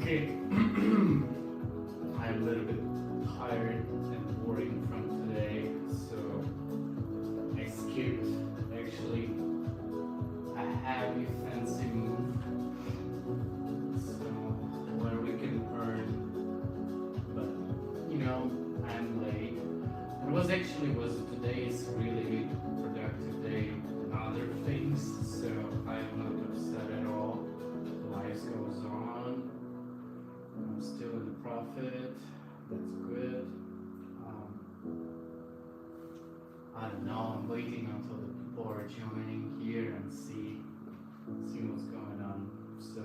Okay. I'm a little bit tired and boring from today, so I skipped actually a heavy fancy move, so where we can earn, but I'm late. It was today's really productive day and other things, so I am not upset at all. Life goes on. I'm still in the profit. That's good. Um, I don't know. I'm waiting until the people are joining here and see what's going on. So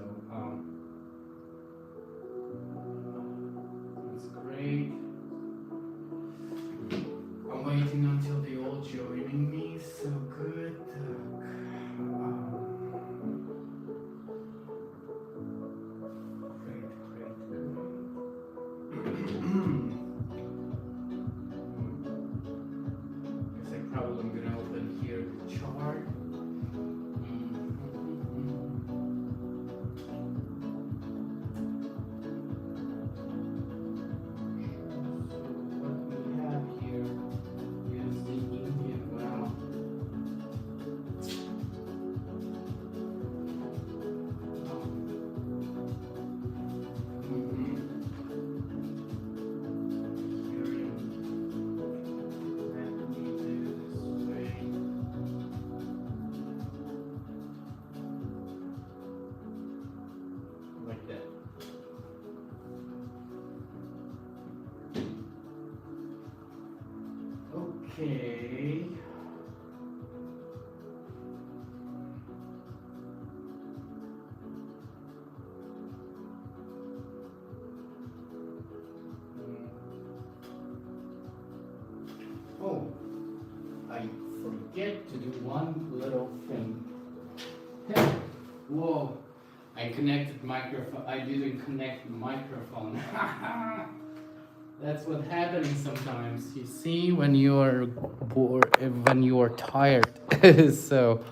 that's great. I'm waiting until they all joining me. So good. Great, great, great. Guess I probably am gonna open here the chart. What we have here is the Indian well. Like that. Okay. Oh, I forget to do one little thing. Whoa, I connected microphone. I didn't connect the microphone. That's what happens sometimes. You see, when you are bored, when you are tired. So,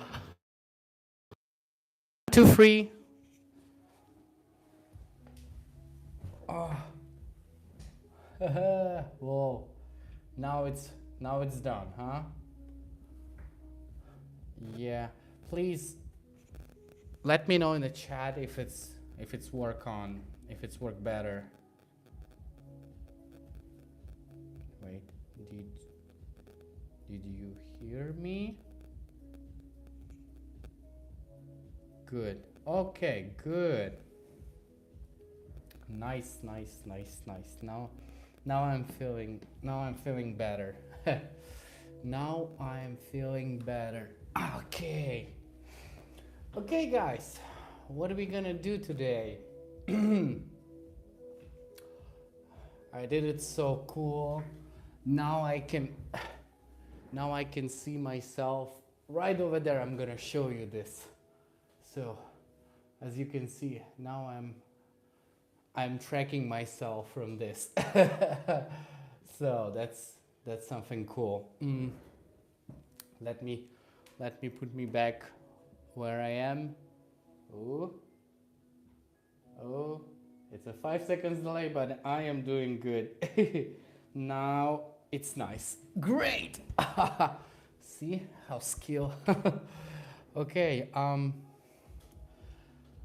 too free. Oh. Whoa. Now it's done, huh? Yeah. Please let me know in the chat if it's work better. Wait, did you hear me? Good. Okay, good. Nice. Now I'm feeling better. Now I'm feeling better. Okay. Okay, guys. What are we gonna do today? I did it so cool. Now I can see myself right over there. I'm gonna show you this. So, as you can see, now I'm tracking myself from this. So that's something cool. Let me put me back where I am. Oh, it's a 5 seconds delay, but I am doing good. Now it's nice. Great. See how skill. Okay.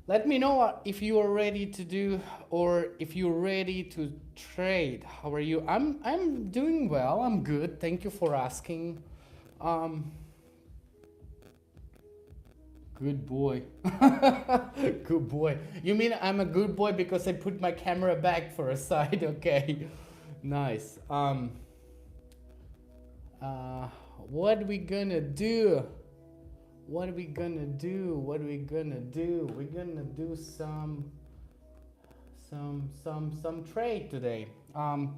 Let me know if you are ready to do, or if you're ready to trade. How are you? I'm doing well. I'm good. Thank you for asking. Good boy. Good boy. You mean I'm a good boy because I put my camera back for a side? Okay. Nice. What are we gonna do? What are we gonna do? What are we gonna do? We're gonna do some trade today. I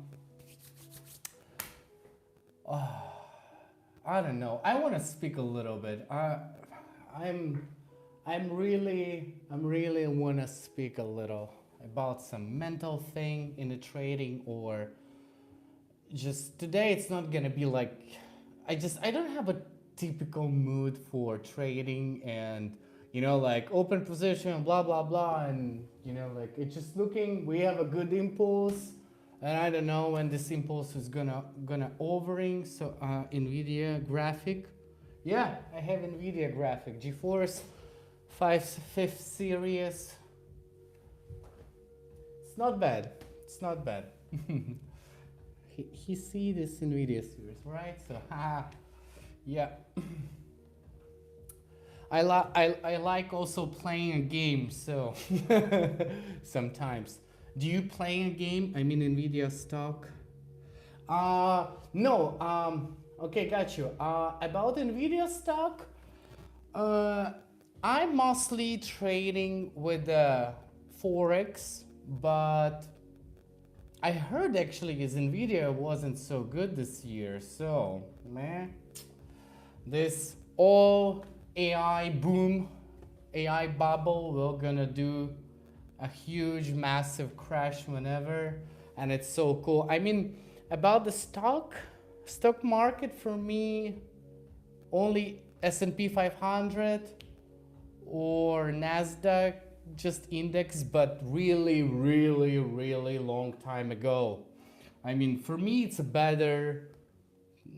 don't know. I want to speak a little bit. I'm really want to speak a little about some mental thing in the trading, or just today it's not gonna be like I don't have a typical mood for trading, and you know, like open position, blah blah blah, and you know, like it's just looking. We have a good impulse, and I don't know when this impulse is gonna overing. So Nvidia graphic, yeah, I have Nvidia graphic, GeForce 5th series. It's not bad. It's not bad. he see this Nvidia series, right? So yeah. I like also playing a game, so sometimes. Do you play a game? I mean Nvidia stock? No. Okay, got you. About Nvidia stock, I'm mostly trading with Forex, but I heard actually is Nvidia wasn't so good this year, so man, this all AI boom, AI bubble, we're gonna do a huge, massive crash whenever, and it's so cool. I mean, about the stock market for me, only S&P 500 or Nasdaq, just index, but really, really, really long time ago. I mean, for me, it's a better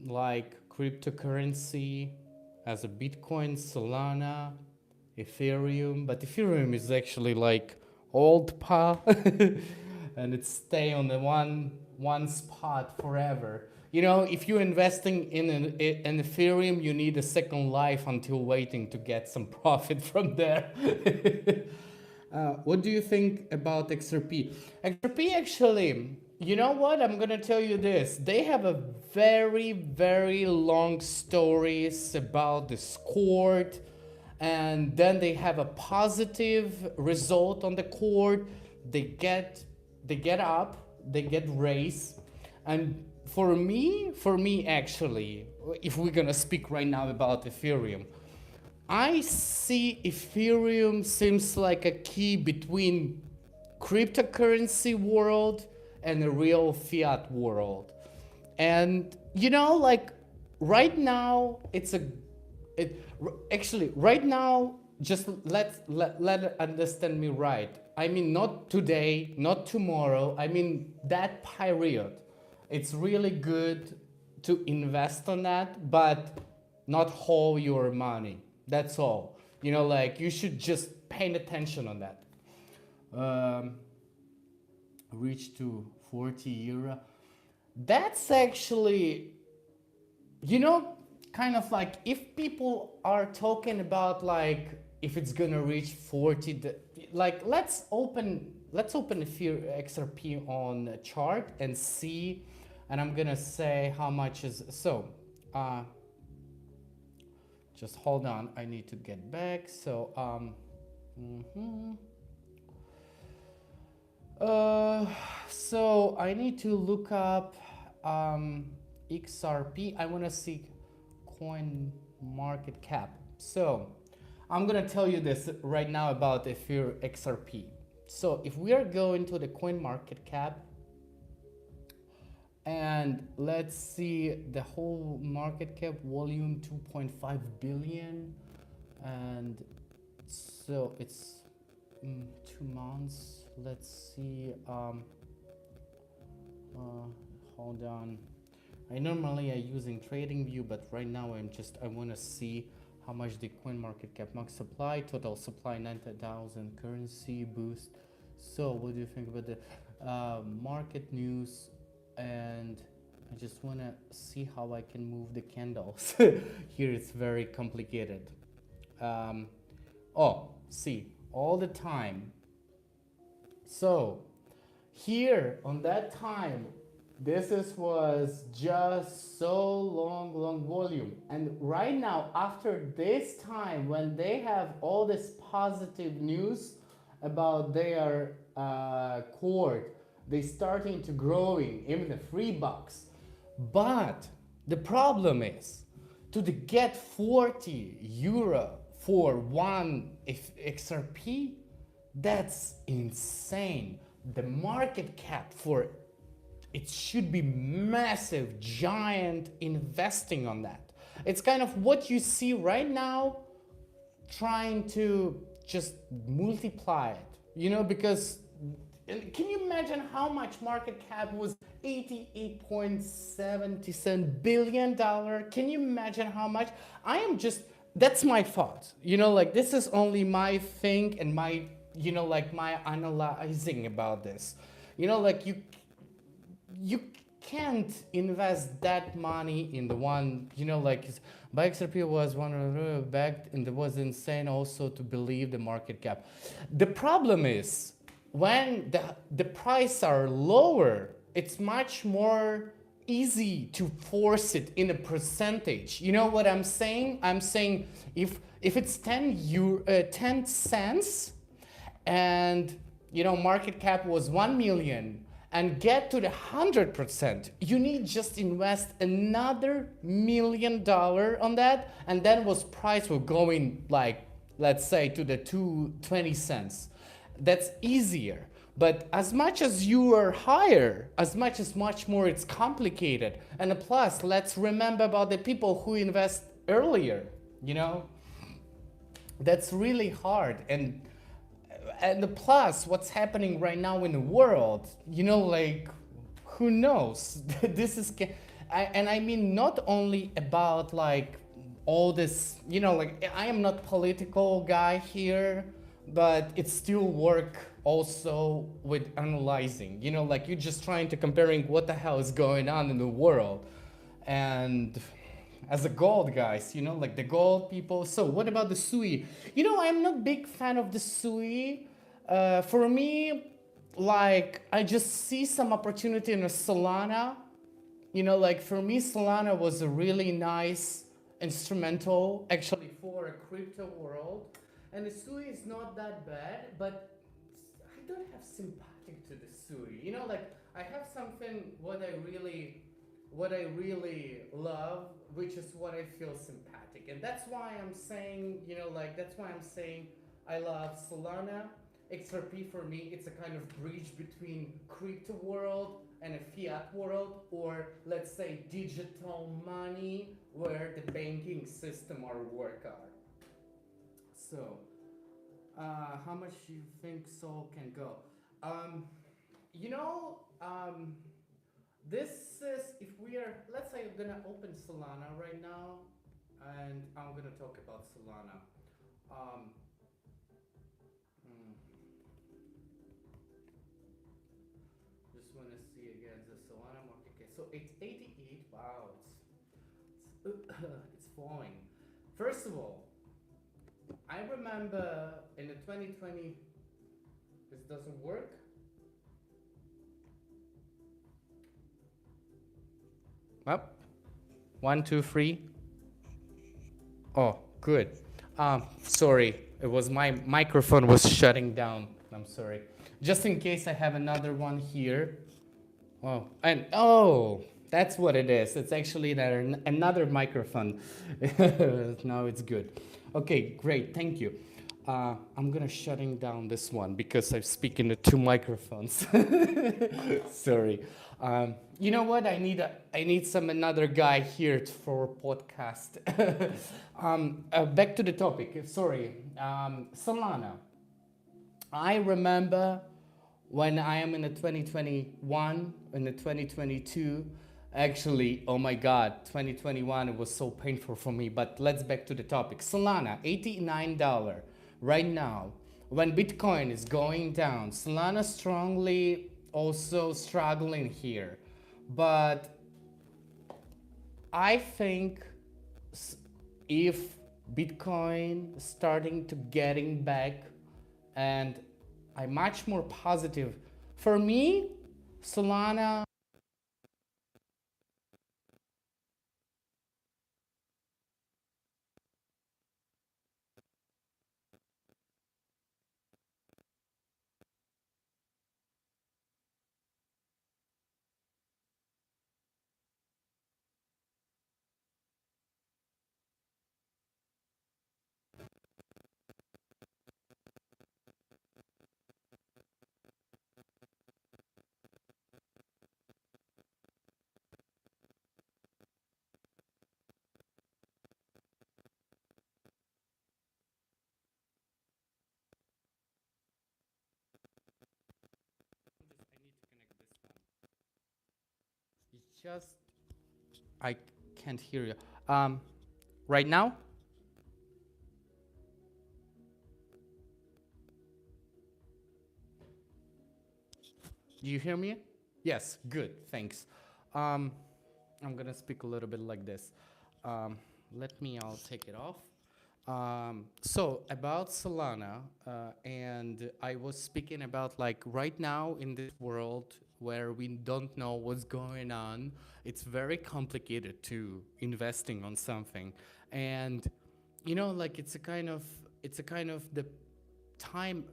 like cryptocurrency as a Bitcoin, Solana, Ethereum, but Ethereum is actually like old pa and it stay on the one spot forever. You know, if you're investing in an Ethereum, you need a second life until waiting to get some profit from there. What do you think about XRP? XRP actually, you know what? I'm gonna tell you this. They have a very, very long stories about this court, and then they have a positive result on the court. They get up, they get raised, and for me actually, if we're gonna speak right now about Ethereum, I see Ethereum seems like a key between cryptocurrency world and a real fiat world. And you know, like right now, actually right now. Just let it understand me right. I mean, not today, not tomorrow. I mean that period. It's really good to invest on that, but not hold your money. That's all. You know, like you should just pay attention on that. Um, reach to 40 euro. That's actually, you know, kind of like if people are talking about like if it's gonna reach 40, like let's open a few XRP on a chart and see, and I'm gonna say how much is so. Just hold on, I need to get back. So so I need to look up XRP. I want to see coin market cap. So I'm gonna tell you this right now about Ether XRP. So if we are going to the coin market cap and let's see the whole market cap volume 2.5 billion, and so it's 2 months. Let's see. Hold on. I normally using TradingView, but right now I want to see how much the coin market cap max supply, total supply 90,000, currency boost. So what do you think about the market news? And I just want to see how I can move the candles. Here it's very complicated. See, all the time. So here on that time, was just so long volume, and right now after this time when they have all this positive news about their court, they starting to growing even the $3. But the problem is to get 40 euro for one XRP, that's insane. The market cap for it should be massive, giant investing on that. It's kind of what you see right now. trying to just multiply it, you know, because can you imagine how much market cap was? 88.77 billion dollar. Can you imagine how much? I am just, that's my thought, you know, like this is only my thing and my, you know, like my analyzing about this, you know, like you can't invest that money in the one, you know, like BXRP was one of the backed, and it was insane also to believe the market cap. The problem is when the price are lower, it's much more easy to force it in a percentage. You know what I'm saying? I'm saying if it's 10 cents, and you know market cap was 1 million, and get to the 100%, you need just invest another $1 million on that, and then was price will go in, like let's say to the 220 cents. That's easier. But as much as you are higher, as much more it's complicated. And plus, let's remember about the people who invest earlier, you know? That's really hard. And the plus, what's happening right now in the world, you know, like, who knows? This is, and I mean, not only about like all this, you know, like I am not political guy here, but it still work also with analyzing, you know, like you're just trying to comparing what the hell is going on in the world. And as a gold guys, you know, like the gold people. So what about the SUI? You know, I'm not big fan of the SUI. For me, like I just see some opportunity in a Solana. You know, like for me, Solana was a really nice instrumental actually for a crypto world. And the SUI is not that bad, but I don't have sympathetic to the SUI. You know, like I have something what I really love, which is what I feel sympathetic. And that's why I'm saying, you know, like that's why I'm saying I love Solana. XRP for me, it's a kind of bridge between crypto world and a fiat world, or let's say digital money where the banking system are work are. So, how much do you think Sol can go? Um, you know, this is, if we are, let's say I'm gonna open Solana right now, and I'm gonna talk about Solana. Um, hmm, just wanna see again the Solana market cap. So it's 88. Wow, it's falling. First of all, I remember in the 2020. This doesn't work. Up. 1, 2, 3. Oh, good. Sorry, it was my microphone was shutting down. I'm sorry. Just in case I have another one here. Oh, and oh, that's what it is. It's actually another microphone. Now it's good. Okay, great. Thank you. I'm gonna shutting down this one because I speak into two microphones. Sorry. You know what? I need some another guy here for podcast. Back to the topic. Sorry. Solana. I remember when I am in the 2021, in the 2022, actually, oh my God, 2021, it was so painful for me, but let's back to the topic. Solana, $89 right now. When Bitcoin is going down, Solana strongly also struggling here. But I think if Bitcoin starting to getting back, and I'm much more positive. For me, Solana Just I can't hear you. Um, right now? Do you hear me? Yes, good, thanks. Um, I'm gonna speak a little bit like this. Um, I'll take it off. So about Solana, and I was speaking about like right now in this world where we don't know what's going on, it's very complicated to investing on something. And like it's a kind of the time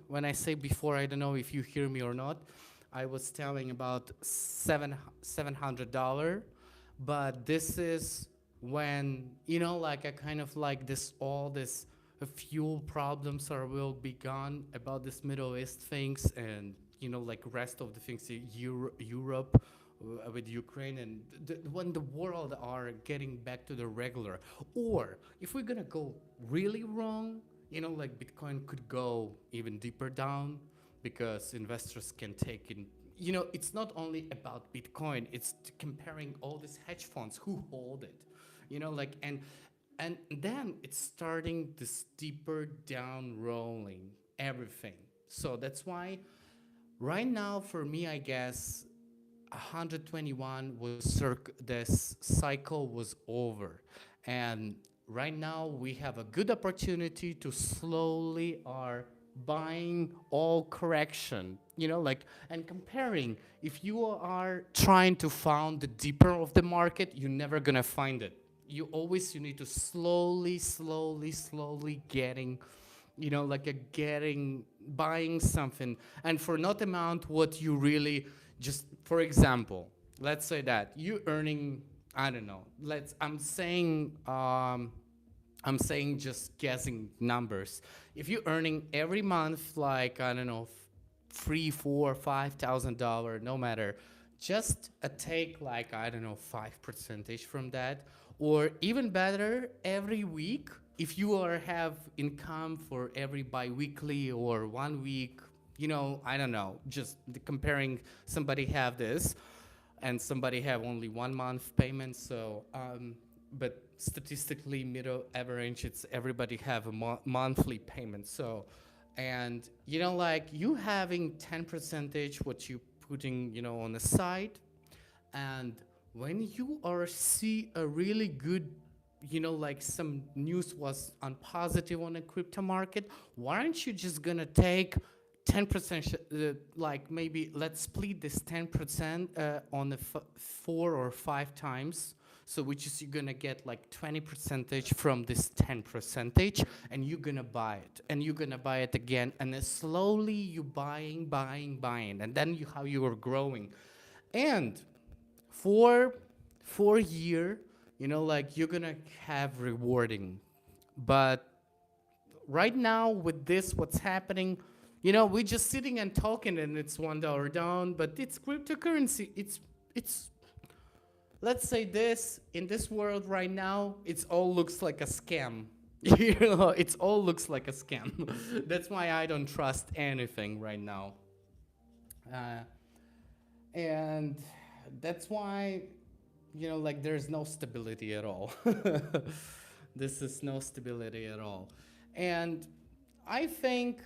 when I say before, I don't know if you hear me or not. I was telling about $700, but this is when like I kind of like this all this fuel problems are will be gone about this Middle East things and like rest of the things Europe with Ukraine and when the world are getting back to the regular, or if we're gonna go really wrong, like Bitcoin could go even deeper down because investors can take in. It's not only about Bitcoin; it's comparing all these hedge funds who hold it. Like and then it's starting this deeper down rolling everything. So that's why right now for me, I guess 121 was this cycle was over, and right now we have a good opportunity to slowly are buying all correction, like and comparing. If you are trying to find the deeper of the market, you're never gonna find it. You need to slowly getting, like a getting buying something, and for not amount what you really just. For example, let's say that you earning, I don't know, I'm saying just guessing numbers. If you're earning every month like, I don't know, 3, 4, 5 thousand dollars, no matter, just take like, I don't know, 5% from that, or even better, every week. If you are have income for every bi-weekly or 1 week, I don't know, just comparing, somebody have this and somebody have only 1 month payment. So but statistically middle average, it's everybody have a monthly payment. So and like you having 10% what you putting on the side, and when you are see a really good, like some news was on positive on the crypto market, why aren't you just gonna take 10%, like maybe let's split this 10% on the 4 or 5 times, so which is you're gonna get like 20% from this 10%, and you're gonna buy it and you're gonna buy it again, and then slowly you buying, and then how you are growing. And for year, like you're gonna have rewarding. But right now with this what's happening, we're just sitting and talking and it's $1 down, but it's cryptocurrency. It's let's say this, in this world right now, it's all looks like a scam. It all looks like a scam. That's why I don't trust anything right now. uh, and that's why, like there's no stability at all. This is no stability at all. And I think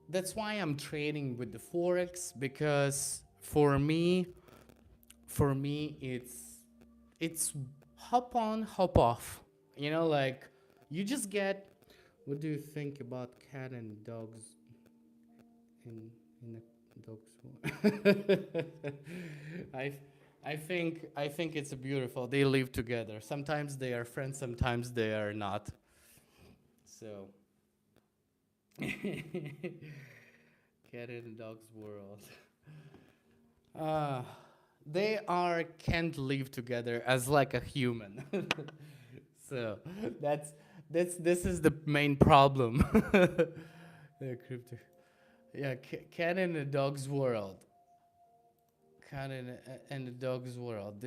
that's why I'm trading with the forex, because for me it's hop on hop off, like you just get. What do you think about cat and dogs in the dogs I I think it's beautiful. They live together. Sometimes they are friends, sometimes they are not. So cat and dog's world. Uh, they are can't live together as like a human. So that's this is the main problem. The crypto, yeah, cat in a dog's world. Cat in a dog's world.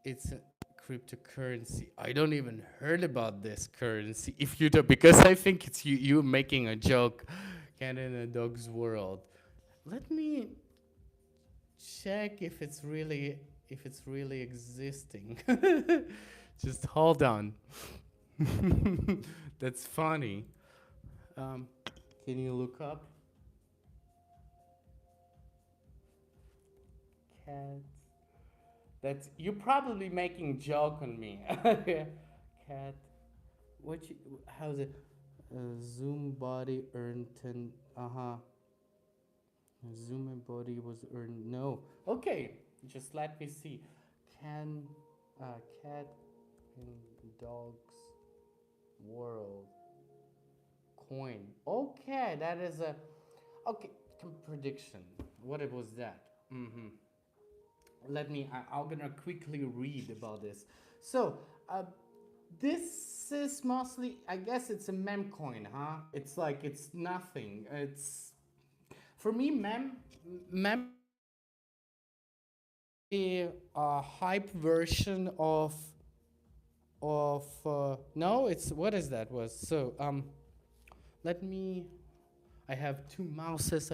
It's a cryptocurrency. I don't even heard about this currency. If you do, because I think it's you making a joke. Cat in a dog's world. Let me check if it's really existing. Just hold on. That's funny. Um, can you look up cat? That's you're probably making joke on me. Cat. What? How's it? Zoom body earned 10. Uh huh. Zoom and body was earned. No. Okay. Just let me see. Can cat in dogs world coin? Okay, that is a okay prediction. What it was that? Mm-hmm. Let me. I'm gonna quickly read about this. So, this is mostly. I guess it's a meme coin, huh? It's like it's nothing. It's for me, mem a hype version of no. It's what is that was so let me. I have two mouses.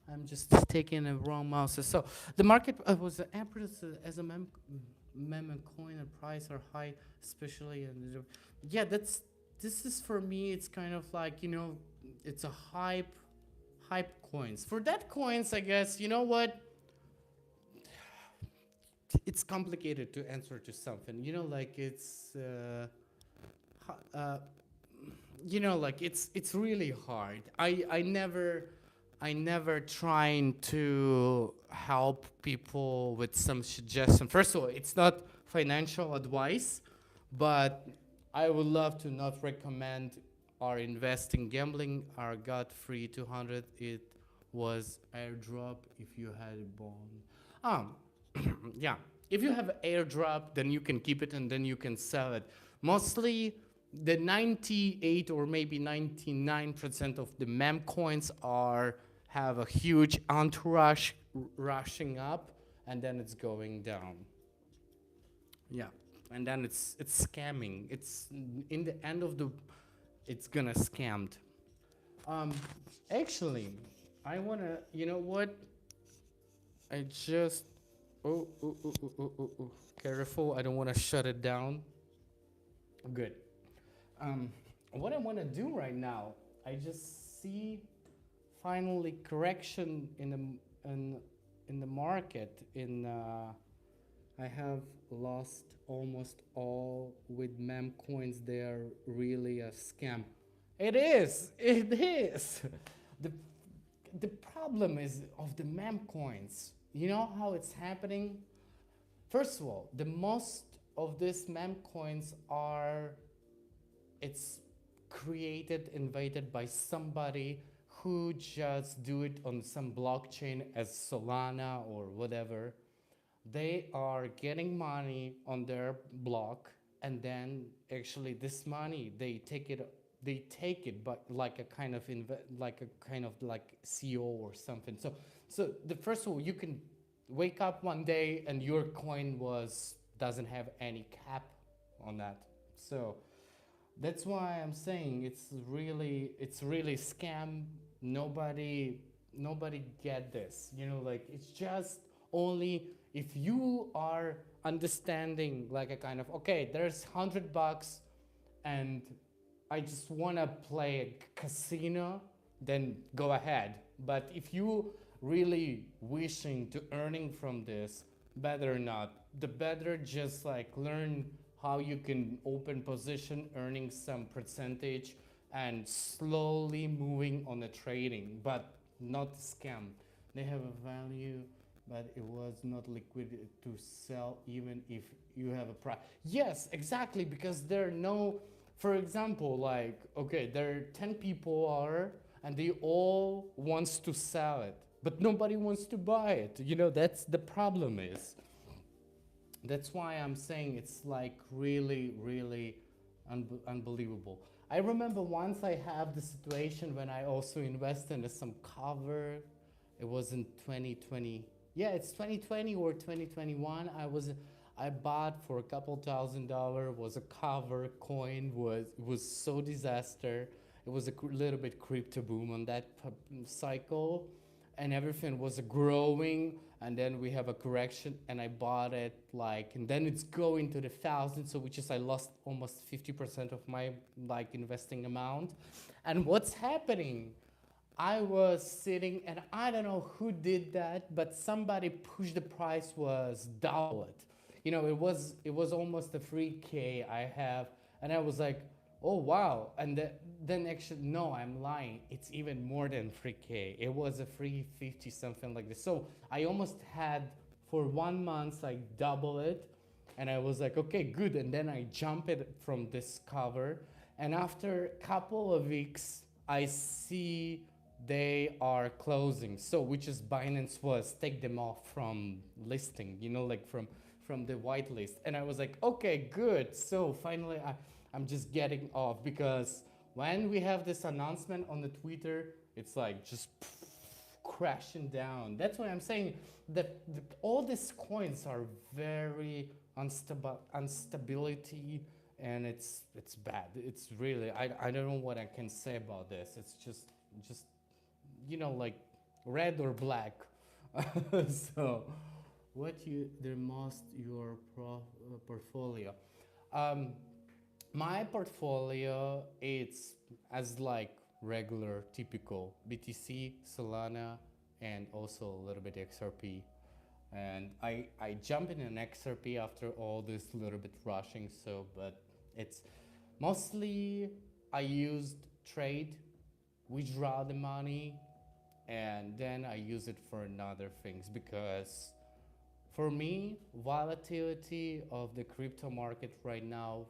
I'm just taking the wrong mouses. So the market was empress as a mem and coin and price are high, especially in the, yeah. That's this is for me. It's kind of like it's a hype coins. For that coins, I guess what it's complicated to answer to something. Like it's like it's really hard. I never trying to help people with some suggestion. First of all, it's not financial advice, but I would love to not recommend or invest in gambling. Our got free 200. It was airdrop if you had a bond. Yeah. If you have airdrop, then you can keep it and then you can sell it. Mostly the 98 or maybe 99% of the mem coins have a huge entourage rushing up and then it's going down. Yeah. And then it's scamming. It's in the end of the it's gonna scammed. Um actually, I wanna what? I just careful, I don't wanna shut it down. Good. What I want to do right now, I just see finally correction in the market. I have lost almost all with mem coins. They are really a scam. It is. It is. the The problem is of the mem coins. You know how it's happening? First of all, the most of these mem coins are it's created, invented by somebody who just do it on some blockchain as Solana or whatever. They are getting money on their block, and then actually this money they take it but like a kind of like CO or something. So the first of all, you can wake up one day and your coin was doesn't have any cap on that. So that's why I'm saying it's really scam. Nobody get this. Like it's just only if you are understanding like a kind of okay, there's $100 and I just wanna play a casino, then go ahead. But if you really wishing to earning from this, better not. The better just like learn how you can open position, earning some percentage, and slowly moving on the trading, but not scam. They have a value, but it was not liquid to sell, even if you have a price. Yes, exactly, because there are no, for example, like okay, there are 10 people are, and they all wants to sell it, but nobody wants to buy it. That's the problem is. That's why I'm saying it's like really, really unbelievable. I remember once I have the situation when I also invested in some cover. It was in 2020. Yeah, it's 2020 or 2021. I bought for a couple $1,000. Was a cover coin. Was so disaster. It was a little bit crypto boom on that cycle, and everything was growing. and then we have a correction, and I bought it like, and then it's going to the thousands, so which is I lost almost 50% of my like investing amount. And what's happening? I was sitting, and I don't know who did that, but somebody pushed the price was double it. You know, it was almost a 3K I have, and I was like, oh wow. And then actually, no, I'm lying. It's even more than 3K. It was a 350 something like this. So I almost had for 1 month like double it, and I was like, okay, good. And then I jump it from this cover, and after a couple of weeks, I see they are closing. So which is Binance was take them off from listing, you know, like from the whitelist. And I was like, okay, good. So finally, I'm just getting off, because when we have this announcement on the Twitter, it's like just crashing down. That's why I'm saying that all these coins are very unstable, instability, and it's bad. It's really, I don't know what I can say about this. It's just you know, like red or black. So what you the most your portfolio? um my portfolio, it's as like regular typical BTC, Solana, and also a little bit XRP. And I jump in an XRP after all this little bit rushing. So but it's mostly I used trade, withdraw the money, and then I use it for another things, because for me, volatility of the crypto market right now,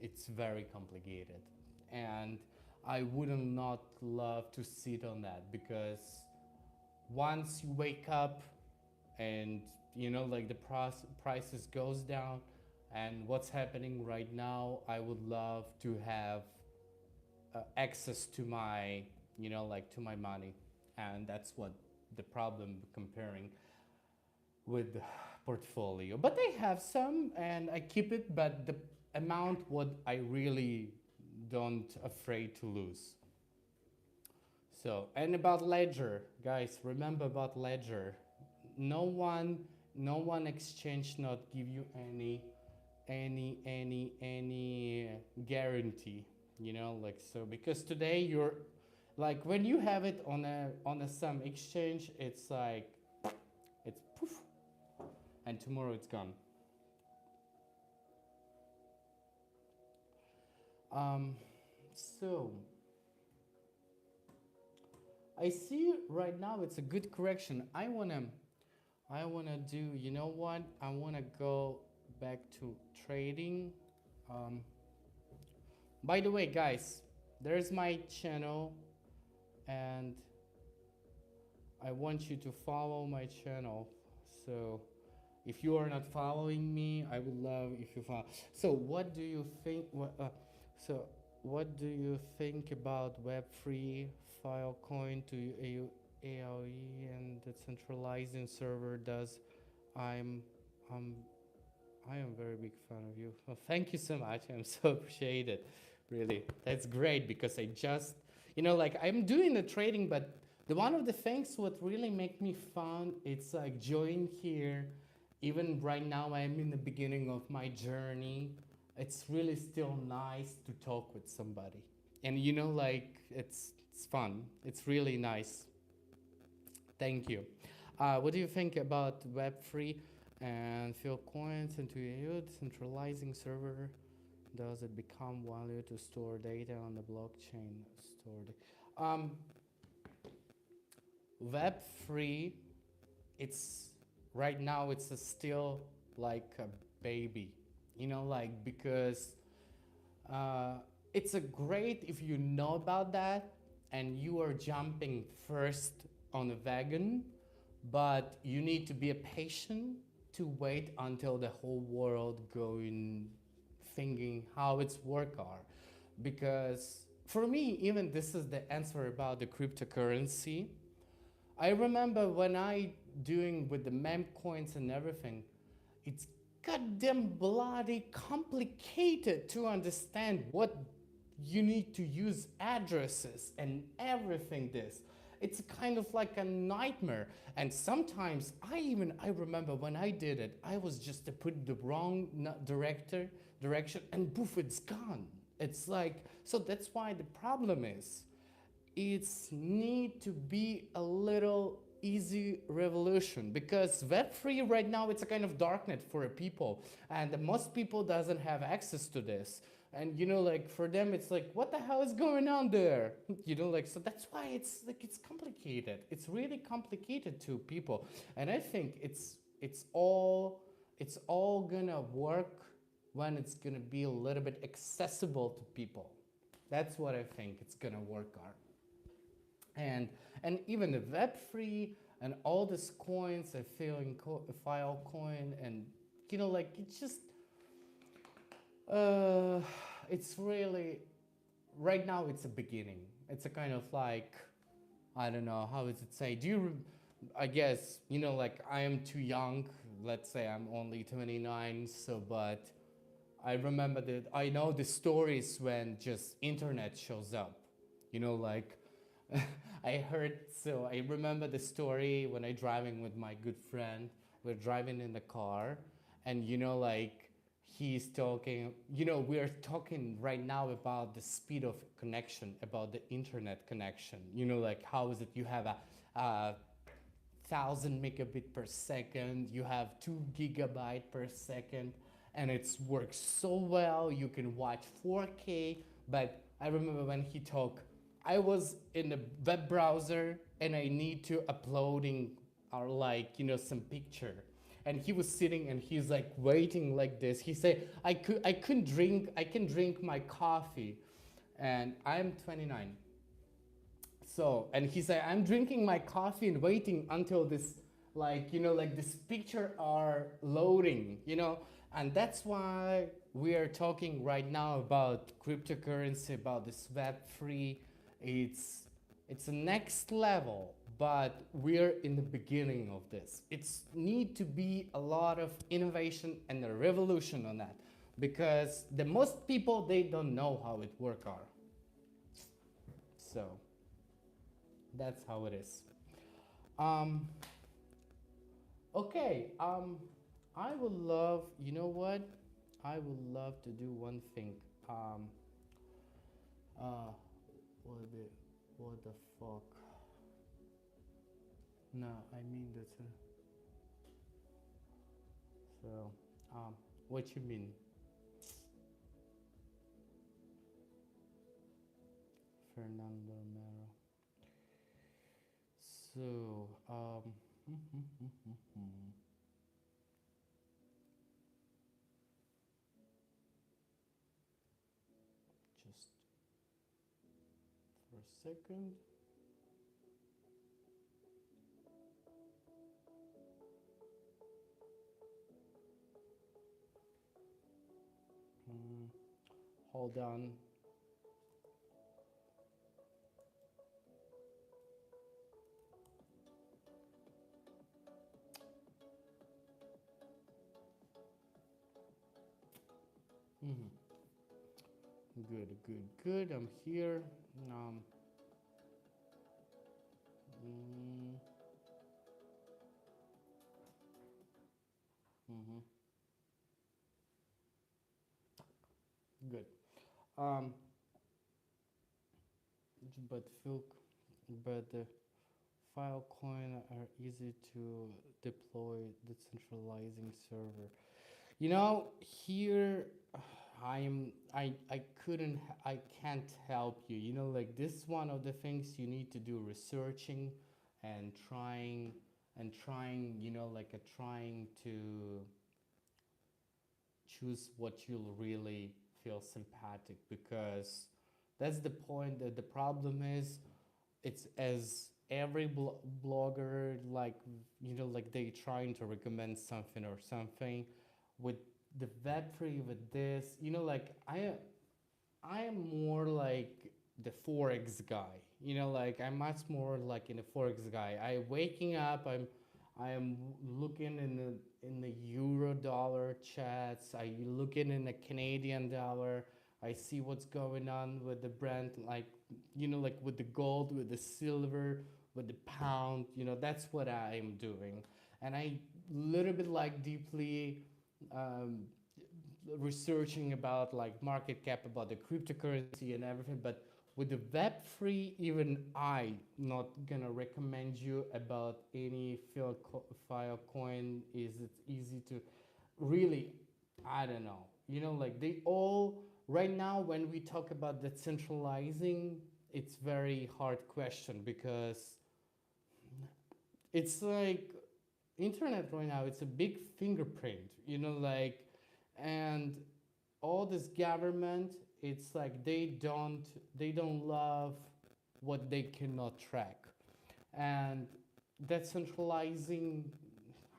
it's very complicated. And I wouldn't not love to sit on that, because once you wake up and you know like the prices goes down, and what's happening right now, I would love to have access to my, you know, like to my money. And that's what the problem comparing with the portfolio. But I have some and I keep it, but the amount what I really don't afraid to lose. So, and about Ledger, guys, remember about Ledger. No one, no one exchange not give you any guarantee, you know, like, so because today you're like when you have it on a some exchange, it's like it's poof, and tomorrow it's gone. um so I see right now it's a good correction. I wanna do, you know what, I wanna go back to trading. um by the way, guys, there's my channel, and I want you to follow my channel. So if you are not following me, I would love if you follow. So what do you think? What do you think about Web3, Filecoin to AOE and the centralizing server does? I'm I'm I am a very big fan of you. Well, thank you so much. I'm so appreciated. Really, that's great, because I just, you know, like I'm doing the trading, but the one of the things what really make me fun, it's like join here. Even right now, I'm in the beginning of my journey. It's really still nice to talk with somebody, and you know, like it's fun. It's really nice. Thank you. What do you think about Web3 and fill coins into a decentralizing server? Does it become value to store data on the blockchain? Stored. Um, Web3, it's right now it's a still like a baby, you know, like because uh, it's a great if you know about that and you are jumping first on a wagon, but you need to be a patient to wait until the whole world going thinking how its work are. Because for me, even this is the answer about the cryptocurrency. I remember when I doing with the meme coins and everything, it's goddamn bloody complicated to understand what you need to use addresses and everything this. it's kind of like a nightmare. And sometimes I remember when I did it, I was just to put the wrong direction, and poof, it's gone. It's like, so that's why the problem is it's need to be a little easy revolution, because web3 right now it's a kind of darknet for people, and most people doesn't have access to this. And like for them it's like, what the hell is going on there? Like, so that's why it's like it's complicated. It's really complicated to people. And I think it's all gonna work when it's gonna be a little bit accessible to people. That's what I think it's gonna work on. And even the Web3 and all these coins, I feel in Filecoin, and like it's just it's really, right now it's a beginning. It's a kind of like, I don't know how is it say. I guess like I am too young. Let's say I'm only 29. So, but I remember that I know the stories when just internet shows up. Like I heard. So I remember the story when I driving with my good friend. We're driving in the car, and like he's talking. We're talking right now about the speed of connection, about the internet connection. Like how is it you have a 1,000 megabit per second, you have 2 gigabyte per second, and it works so well. You can watch 4K. But I remember when he talked, I was in the web browser and I need to uploading or like some picture, and he was sitting and he's like waiting like this. He said, I can drink my coffee, and I'm 29. So, and he said, I'm drinking my coffee and waiting until this, like this picture are loading, and that's why we are talking right now about cryptocurrency, about this Web3. It's a next level, but we're in the beginning of this. It's need to be a lot of innovation and a revolution on that, because the most people, they don't know how it works are. So that's how it is. Um, okay. I would love, what? I would love to do one thing. Uh, what the fuck? No, I mean that's a. So, what you mean? Fernando Romero. So, just for a second. Hold on. Good. I'm here. Um, mm, mhm. Good. Um, but the Filecoin are easy to deploy decentralizing server. Here I can't help you. Like this one of the things you need to do researching and trying, like trying to choose what you'll really feel sympathetic, because that's the point. That the problem is, it's as every blogger, like like they trying to recommend something or something with the Web3, with this, like I am more like the forex guy. Like I'm much more like in the forex guy. I waking up, I am looking in the euro dollar chats. I looking in the Canadian dollar. I see what's going on with the brand, like like with the gold, with the silver, with the pound. You know, that's what I am doing, and I little bit like deeply um, researching about like market cap, about the cryptocurrency and everything. But with the Web3, even I not gonna recommend you about any file coin. Is it easy to really? I don't know. You know, like they all right now when we talk about decentralizing, it's very hard question because it's like internet right now. It's a big fingerprint. You know, like and all this government, it's like they don't love what they cannot track, and decentralizing,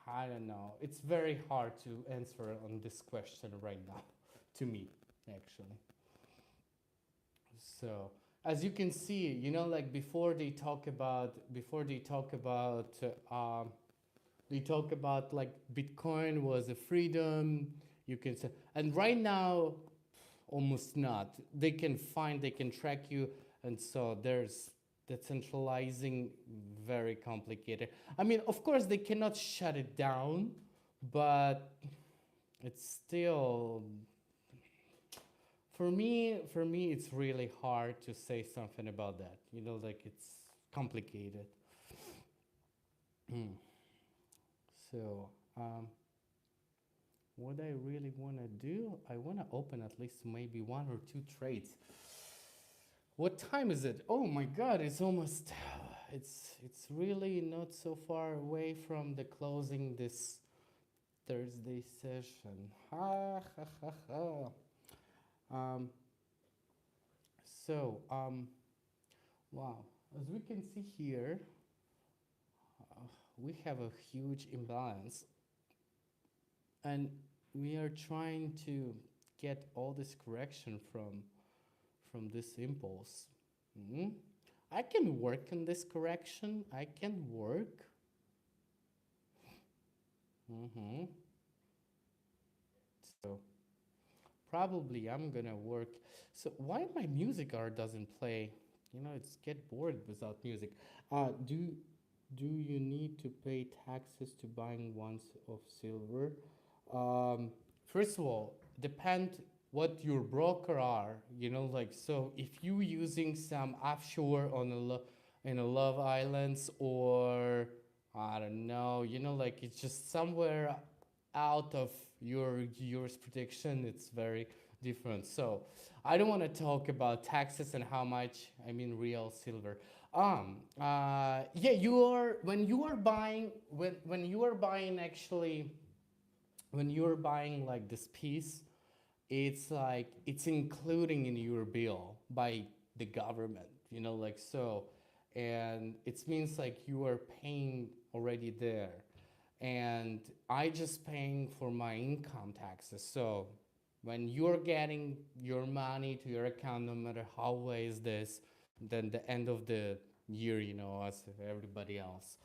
I don't know, it's very hard to answer on this question right now to me actually. So as you can see, you know, like they talk about like Bitcoin was a freedom, you can say, and right now almost not. They can track you, and so there's decentralizing very complicated. I mean, of course, they cannot shut it down, but it's still for me it's really hard to say something about that. You know, like it's complicated. Mm. So, what I really want to do, I want to open at least maybe one or two trades. What time is it? Oh my God, it's almost. It's really not so far away from the closing this Thursday session. Ha ha ha ha. Um, so, wow. As we can see here, uh, we have a huge imbalance, and we are trying to get all this correction from this impulse. Mhm. I can work on this correction. I can work. Hmm. So probably I'm gonna work. So why my music art doesn't play? You know, it's get bored without music. Do you need to pay taxes to buying ounce of silver? Um, First of all, depend what your broker are. You know, like so if you using some offshore on in a Love Islands, or I don't know, you know, like it's just somewhere out of your jurisdiction, it's very different. So I don't want to talk about taxes and how much, I mean, real silver. Yeah, you are when you are buying when you are buying actually when you are buying like this piece, it's like it's including in your bill by the government, you know, like so, and it means like you are paying already there, and I just paying for my income taxes. So when you're getting your money to your account, no matter how way is this, then the end of the year, you know, as everybody else.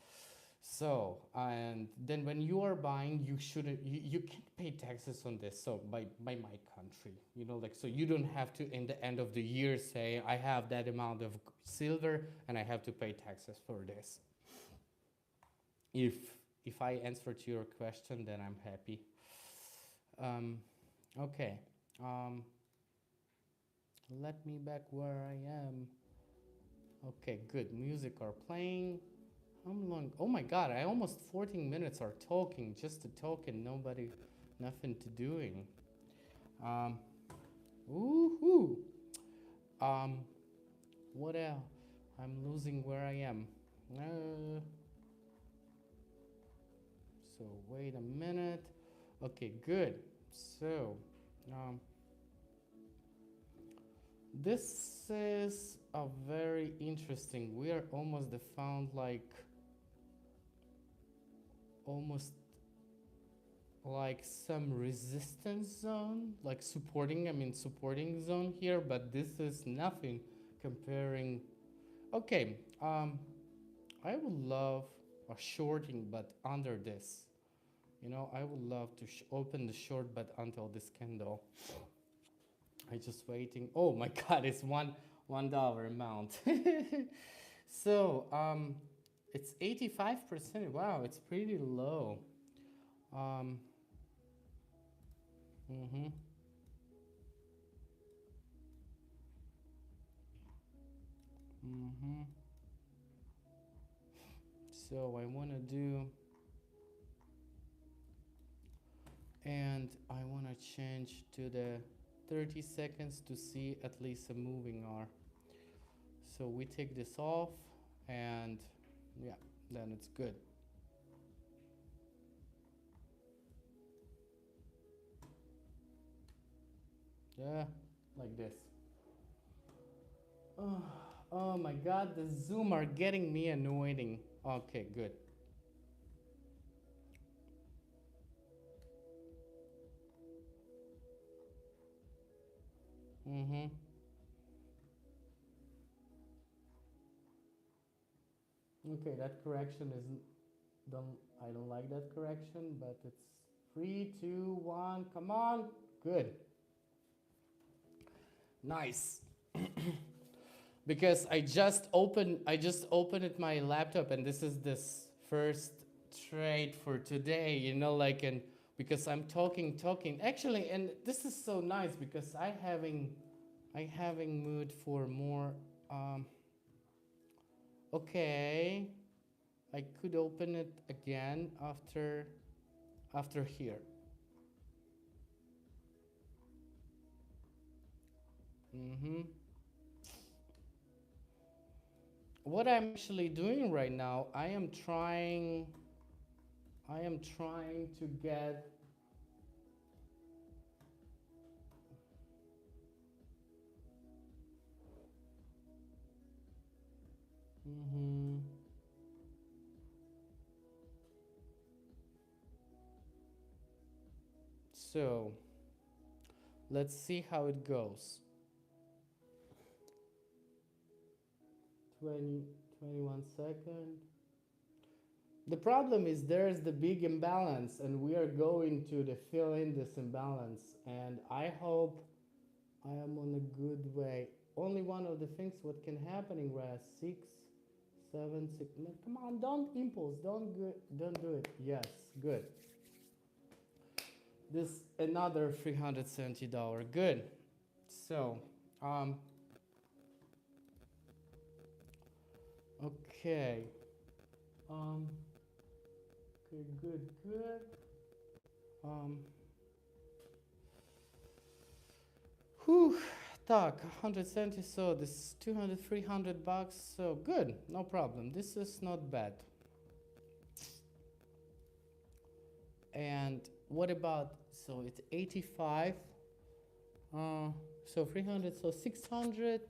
So, and then when you are buying, you shouldn't, you can't pay taxes on this. So by my country, you know, like, so you don't have to, in the end of the year, say, I have that amount of silver and I have to pay taxes for this. If, if I answer to your question, then I'm happy. Um, okay. Um, Let me back where I am. Okay, good. Music are playing. How long? Oh my God, I almost 14 minutes are talking, just to talk and nobody, nothing to doing. Um, woohoo. Um, what else? I'm losing where I am. Uh, so wait a minute. Okay, good. So, um, this is a very interesting. We are almost found like almost like some resistance zone, like supporting, I mean supporting zone here, but this is nothing comparing. Okay, I would love a shorting, but under this, you know, I would love to open the short, but until this candle. I just waiting. Oh my God, it's $1 amount. So, It's 85%. Wow, it's pretty low. Um, mm-hmm. Mm-hmm. So I want to do, and I want to change to the 30 seconds to see at least a moving R. So we take this off, and yeah, then it's good. Yeah, like this. Oh, oh my God, the Zoom are getting me annoying. Okay, good. Mm-hmm. Okay, that correction isn't, don't, I don't like that correction, but it's 3, 2, 1, come on. Good. Nice. Because I just opened it my laptop, and this first trade for today, you know, like, and because I'm talking actually, and this is so nice because I having mood for more. um okay, I could open it again after here. Mm-hmm. What I'm actually doing right now, I am trying to get. Mm-hmm. So let's see how it goes. 20, 21 second. The problem is there's the big imbalance, and we are going to the fill in this imbalance, and I hope I am on a good way. Only one of the things what can happen in RAS 6, 7, 6. No, come on, don't impulse, don't do it. Yes, good. This another $370. Good. So, okay. Um, okay, good. Um, whew, так, 170, so this is 200, $300, so good, no problem. This is not bad. And what about, so it's 85, so 300, so 600.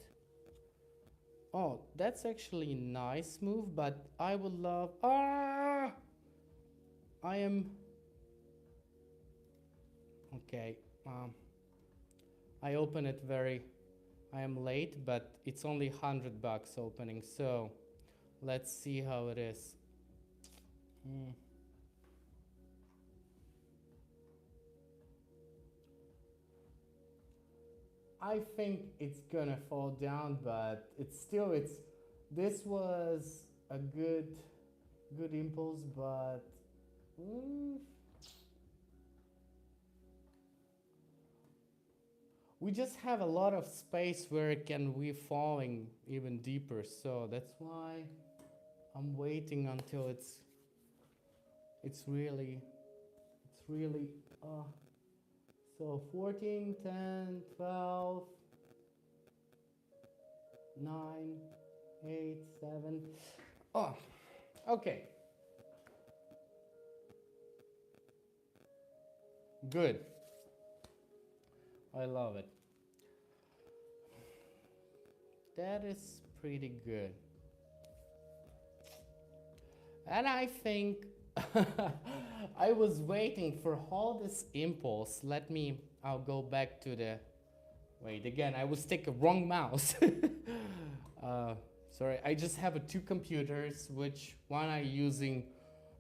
Oh, that's actually a nice move, but I would love, I am, okay, I open it I am late, but it's only $100 opening, so let's see how it is. I think it's gonna fall down, but this was a good impulse, but we just have a lot of space where it can be falling even deeper, so that's why I'm waiting until it's really so 14, 10, 12, 9, 8, 7. Oh, okay. Good. I love it. That is pretty good. And I think I was waiting for all this impulse. I'll go back to the, wait, again, I was taking a wrong mouse. Sorry, I just have two computers, which one I'm using,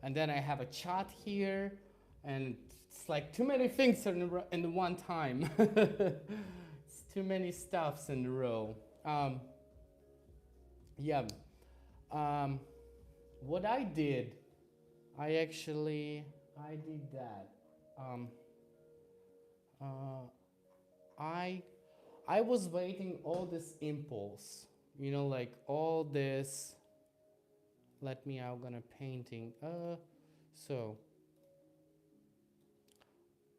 and then I have a chat here, and it's like too many things in the one time. It's too many stuffs in a row. Yeah. what I did, I did that. Um, uh, I I was waiting all this impulse, like all this. Let me out gonna painting. So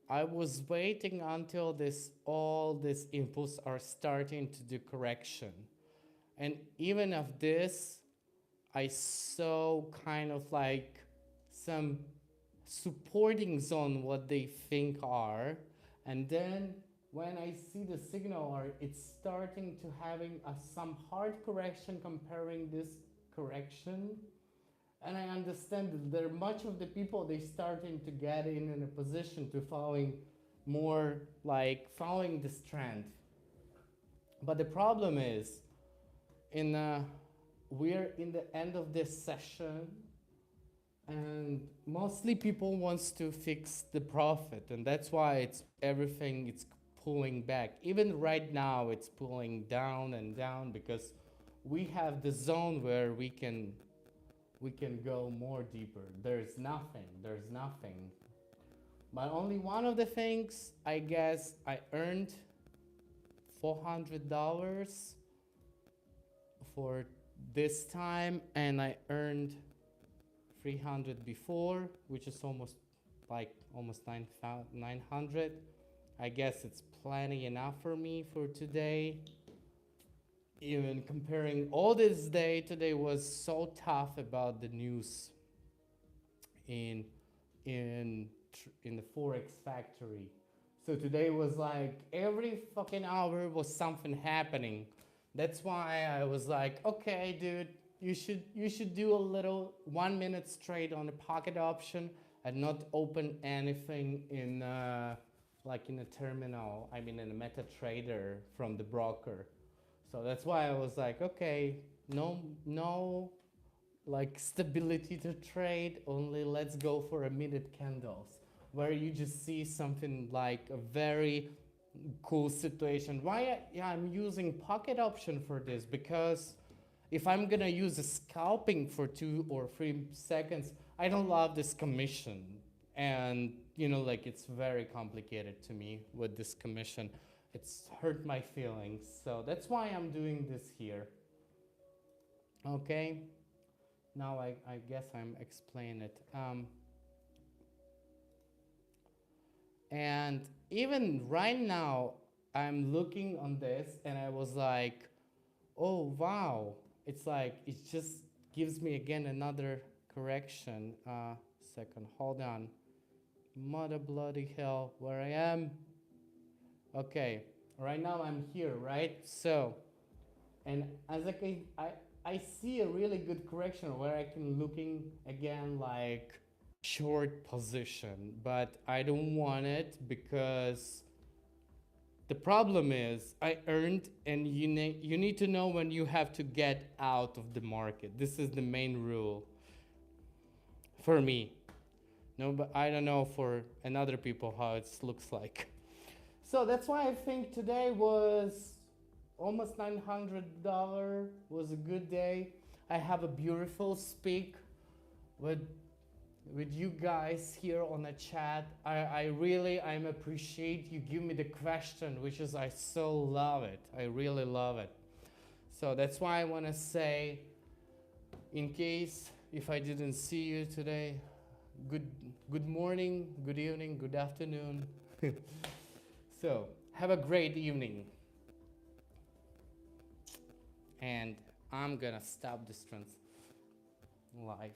I was waiting until this all this impulse are starting to do correction, and even of this, I saw kind of like some supporting zone what they think are, and then when I see the signal are it's starting to having some hard correction comparing this correction, and I understand that there much of the people they starting to get in a position to following more like following this trend. But the problem is in we're in the end of this session, and mostly people wants to fix the profit, and that's why it's pulling back. Even right now it's pulling down and down because we have the zone where we can go more deeper. There's nothing. But only one of the things, I guess I earned $400 for this time, and I earned 300 before, which is almost 900. I guess it's plenty enough for me for today. Even comparing all this day, today was so tough about the news in in the Forex factory. So today was like every fucking hour was something happening. That's why I was like, okay, dude, you should do a little 1 minute straight on the pocket option and not open anything in like in a terminal. I mean in a MetaTrader from the broker. So that's why I was like, okay, no like stability to trade, only let's go for a minute candles where you just see something like a very cool situation. I'm using pocket option for this because if I'm gonna use a scalping for 2 or 3 seconds, I don't love this commission. And like it's very complicated to me with this commission. It's hurt my feelings. So that's why I'm doing this here. Okay. Now I guess I'm explaining it. And even right now, I'm looking on this and I was like, oh wow, it's like it just gives me again another correction. Second, hold on. Mother bloody hell, where I am. Okay, right now I'm here, right? So, and as I see a really good correction where I can looking again like short position, but I don't want it because the problem is I earned, and you need to know when you have to get out of the market. This is the main rule for me. No, but I don't know for another people how it looks like. So that's why I think today was almost $900. Was a good day. I have a beautiful speak with you guys here on the chat. I appreciate you give me the question, which is I so love it. I really love it. So that's why I want to say, in case if I didn't see you today, good morning, good evening, good afternoon. So have a great evening. And I'm gonna stop this live.